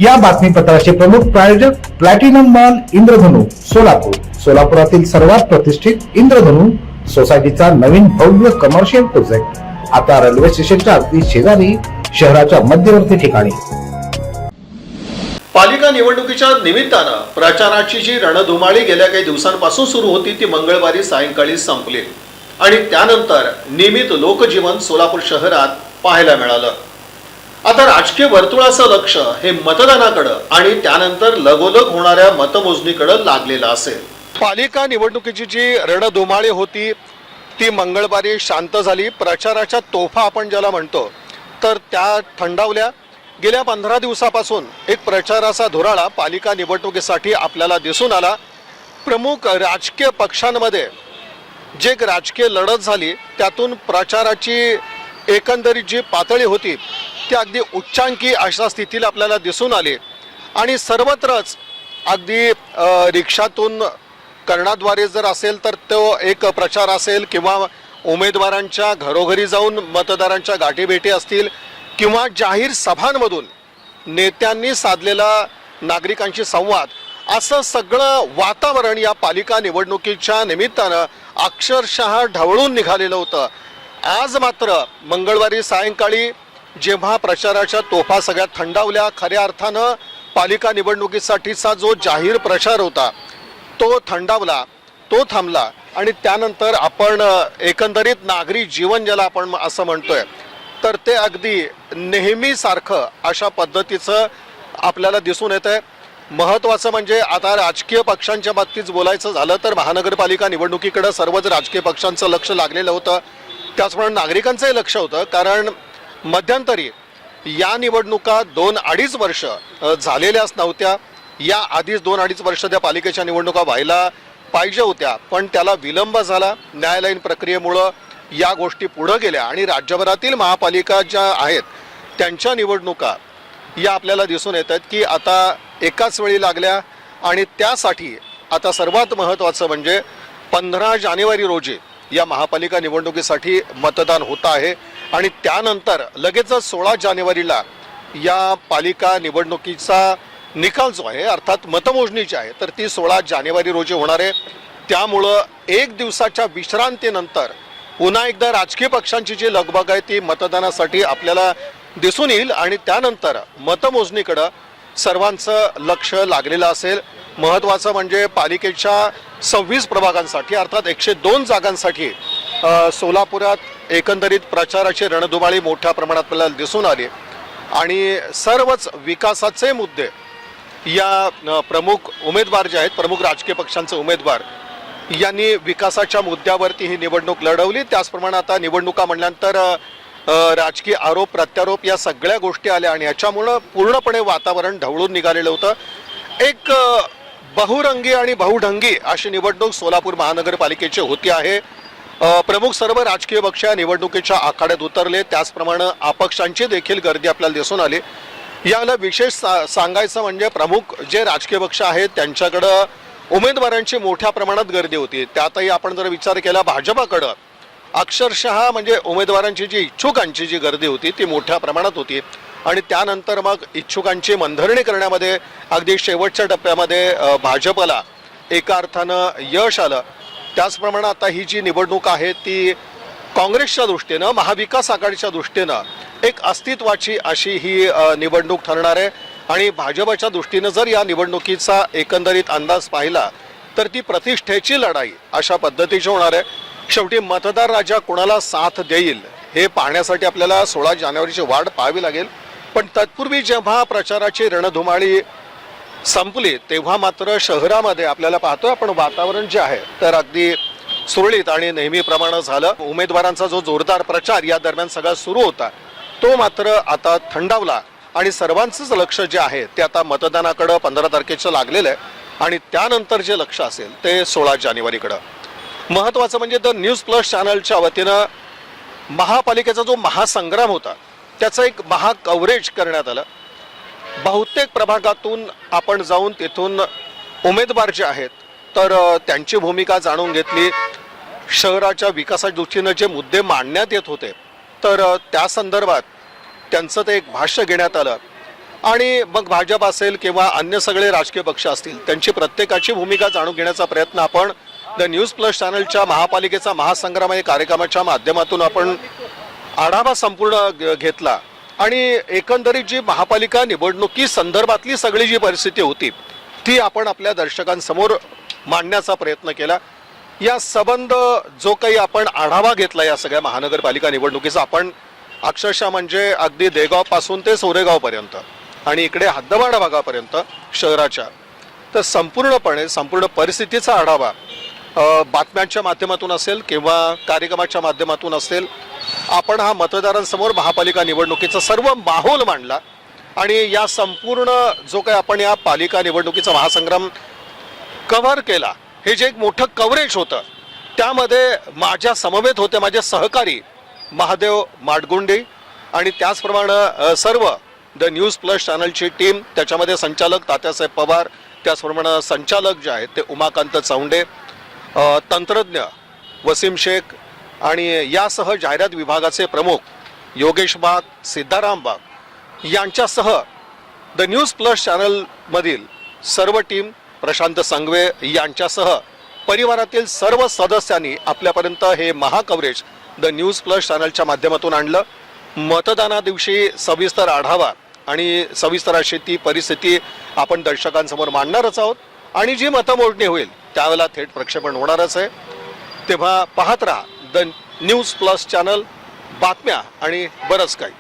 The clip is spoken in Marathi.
या बातमीपत्राचे प्रमुख प्रायोजक प्लॅटिनम मॉल इंद्रधनु सोलापूर। सोलापुरातील सर्वात प्रतिष्ठित इंद्रधनु सोसायटीचा नवीन भव्य कमर्शियल प्रोजेक्ट आता रेल्वे स्टेशनच्या अगदी शेजारी शहराच्या मध्यवर्ती ठिकाणी। पालिका निवडणुकीच्या निमित्तानं प्रचाराची जी रणधुमाळी गेल्या काही दिवसांपासून सुरू होती ती मंगळवारी सायंकाळी संपली आणि त्यानंतर नियमित लोकजीवन सोलापूर शहरात पाहायला मिळालं। आता राजकीय वर्तुळाचं लक्ष हे मतदानाकडे आणि त्यानंतर लगोलग होणाऱ्या मतमोजणीकडे लागलेलं असेल। पालिका निवडणुकीची जी रणधुमाळी होती ती मंगळवारी शांत झाली। प्रचाराच्या तोफा आपण ज्याला म्हणतो तर त्या थंडावल्या। गेल्या 15 दिवसापासून एक प्रचाराचा धुराळा पालिका निवडणुकीसाठी आपल्याला दिसून आला। प्रमुख राजकीय पक्षांमध्ये जे राजकीय लढत झाली त्यातून प्रचाराची एकंदरीत जी पातळी होती ती अगदी उच्चांकी अशा स्थितीला आपल्याला दिसून आली आणि सर्वत्रच अगदी रिक्षातून कर्णाद्वारे जर असेल तर तो एक प्रचार असेल किंवा उमेदवारांच्या घरोघरी जाऊन मतदारांच्या गाठीभेटी असतील किंवा जाहीर सभांमधून नेत्यांनी साधलेला नागरिकांशी संवाद, असं सगळं वातावरण या पालिका निवडणुकीच्या निमित्तानं अक्षरशः ढवळून निघालेलं होतं। आज मात्र मंगळवारी सायंकाळी जेव्हा प्रचाराच्या तोफा सगळ्या थंडावल्या, खऱ्या अर्थानं पालिका निवडणुकीसाठीचा जो जाहीर प्रचार होता तो थंडावला, तो थांबला आणि त्यानंतर आपण एकंदरीत नागरी जीवन ज्याला आपण असं म्हणतोय तर ते अगदी नेहमीसारखं अशा पद्धतीचं आपल्याला दिसून येतंय। महत्त्वाचं म्हणजे आता राजकीय पक्षांच्या बाबतीत बोलायचं झालं तर महानगरपालिका निवडणुकीकडे सर्वच राजकीय पक्षांचं लक्ष लागलेलं होतं, त्याचप्रमाणे नागरिकांचंही लक्ष होतं। कारण मध्यंतरी या निवडणुका 2-2.5 वर्ष झालेल्याच नव्हत्या। या आधीच 2-2.5 वर्ष त्या पालिकेच्या निवडणुका व्हायला पाहिजे होत्या, पण त्याला विलंब झाला। न्यायालयीन प्रक्रियेमुळं या गोष्टी पुढे गेल्या आणि राज्यभरातील महापालिका ज्या आहेत त्यांच्या निवडणुका या आपल्याला दिसून येत आहेत की आता एकाच वेळी लागल्या आणि त्यासाठी आता सर्वात महत्त्वाचं म्हणजे 15 जानेवारी रोजी या महापालिका निवडणुकीसाठी मतदान होत आहे आणि त्यानंतर लगेचच 16 जानेवारीला या पालिका निवडणुकीचा निकाल जो आहे अर्थात मतमोजणीची आहे तर ती 16 जानेवारी रोजी होणार आहे। त्यामुळं एक दिवसाच्या विश्रांतीनंतर पुन्हा एकदा राजकीय पक्षांची जी लगबग आहे ती मतदानासाठी आपल्याला दिसून येईल आणि त्यानंतर मतमोजणीकडे सर्वांचं लक्ष लागलेलं असेल। महत्त्वाचं म्हणजे पालिकेच्या 26 प्रभागांसाठी अर्थात 102 जागांसाठी सोलापुरात एकंदरीत प्रचाराची रणधुमाळी मोठ्या प्रमाणात आपल्याला दिसून आली आणि सर्वच विकासाचे मुद्दे या प्रमुख उमेदवार जे आहेत, प्रमुख राजकीय पक्षांचे उमेदवार यांनी विकासाच्या मुद्द्यावरती ही निवडणूक लढवली। त्याचप्रमाणे आता निवडणुका म्हणल्यानंतर राजकीय आरोप प्रत्यारोप या सगळ्या गोष्टी आल्या आणि याच्यामुळं पूर्णपणे वातावरण ढवळून निघालेलं होतं। एक बहुरंगी आणि बहुढंगी अशी निवडणूक सोलापूर महानगरपालिकेची होती आहे। प्रमुख सर्व राजकीय पक्ष निवडणुकीच्या आखाड्यात उतरले, त्याचप्रमाणे अपक्षांची देखील गर्दी आपल्याला दिसून आली। याला विशेष सांगायचं म्हणजे प्रमुख जे राजकीय पक्ष आहेत त्यांच्याकडं उमेदवारांची मोठ्या प्रमाणात गर्दी होती। त्यातही आपण जर विचार केला भाजपाकडं अक्षरशः म्हणजे उमेदवारांची जी इच्छुकांची जी गर्दी होती ती मोठ्या प्रमाणात होती आणि त्यानंतर मग इच्छुकांची मनधरणी करण्यामध्ये अगदी शेवटच्या टप्प्यामध्ये भाजपला एका अर्थानं यश आलं। त्याचप्रमाणे आता ही जी निवडणूक आहे ती काँग्रेसच्या दृष्टीनं, महाविकास आघाडीच्या दृष्टीनं एक अस्तित्वाची अशी ही निवडणूक ठरणार आहे आणि भाजपच्या दृष्टीनं जर या निवडणुकीचा एकंदरीत अंदाज पाहिला तर ती प्रतिष्ठेची लढाई अशा पद्धतीची होणार आहे। शेवटी मतदार राजा कोणाला साथ देईल हे पाहण्यासाठी आपल्याला 16 जानेवारीची वाट पाहावी लागेल। पण तत्पूर्वी जेव्हा प्रचाराची रणधुमाळी संपली तेव्हा मात्र शहरामध्ये आपल्याला पाहतोय आपण वातावरण जे आहे तर अगदी सुरळीत आणि नेहमीप्रमाणे झालं। उमेदवारांचा जो जोरदार प्रचार या दरम्यान सगळा सुरू होता तो मात्र आता थंडावला आणि सर्वांचंच लक्ष जे आहे ते आता मतदानाकडे 15 तारखेचं लागलेलं आहे आणि त्यानंतर जे लक्ष असेल ते 16 जानेवारीकडे। महत्त्वाचं म्हणजे द न्यूज प्लस चॅनलच्या वतीनं महापालिकेचा जो महासंग्राम होता त्याचं एक महाकव्हरेज करण्यात आलं। बहुतेक प्रभागातून आपण जाऊन तिथून उमेदवार जे आहेत तर त्यांची भूमिका जाणून घेतली। शहराच्या विकासाच्या दृष्टीने जे मुद्दे मांडण्यात येत होते तर त्या संदर्भात त्यांचं ते एक भाष्य घेण्यात आलं आणि मग भाजप असेल किंवा अन्य सगळे राजकीय पक्ष असतील त्यांची प्रत्येकाची भूमिका जाणून घेण्याचा प्रयत्न आपण द न्यूज प्लस चॅनलच्या महापालिकेचा महासंग्राम या कार्यक्रमाच्या माध्यमातून आपण आढावा संपूर्ण घेतला आणि एकंदरीत जी महापालिका निवडणुकी संदर्भातली सगळी जी परिस्थिती होती ती आपण आपल्या दर्शकांसमोर मांडण्याचा प्रयत्न केला. या संबंध जो काही आपण आढावा घेतला या सगळ्या महानगरपालिका निवडणुकीचा, आपण अक्षरशः म्हणजे अगदी देगाव पासून ते सोरेगाव पर्यंत आणि इकडे हद्दवाड भागापर्यंत शहराच्या तर संपूर्ण परिस्थितीचा आढावा बातम्यांच्या माध्यमातून असेल किंवा कार्यक्रमाच्या माध्यमातून असेल आपण हा मतदारांसमोर महापालिका निवडणुकीचा सर्व माहोल मांडला. आणि या संपूर्ण जो काही आपण या पालिका निवडणुकीचा महासंग्राम कव्हर केला, हे जे एक मोठं कव्हरेज होतं त्यामध्ये माझ्या समवेत होते माझे सहकारी महादेव माडगुंडे आणि त्याचप्रमाणे सर्व द न्यूज प्लस चॅनलची टीम, त्याच्यामध्ये संचालक तात्यासाहेब पवार, त्याचप्रमाणे संचालक जे आहेत ते उमाकांत चौंडे, तंत्रज्ञ वसीम शेख आणि यासह जाहिरात विभागाचे प्रमुख योगेश बाग, सिद्धाराम बाग यांच्यासह द न्यूज प्लस चॅनलमधील सर्व टीम, प्रशांत संघवे यांच्यासह परिवारातील सर्व सदस्यांनी आपल्यापर्यंत हे महाकव्हरेज द न्यूज प्लस चॅनलच्या माध्यमातून आणलं. मतदाना दिवशी सविस्तर आढावा आणि सविस्तर अशी ती परिस्थिती आपण दर्शकांसमोर मांडणारच आहोत आणि जी मतमोजणी होईल त्यावेळेला थेट प्रक्षेपण होणारच आहे. तेव्हा पाहत राहा द न्यूज प्लस चॅनल, बातम्या आणि बरंच काही.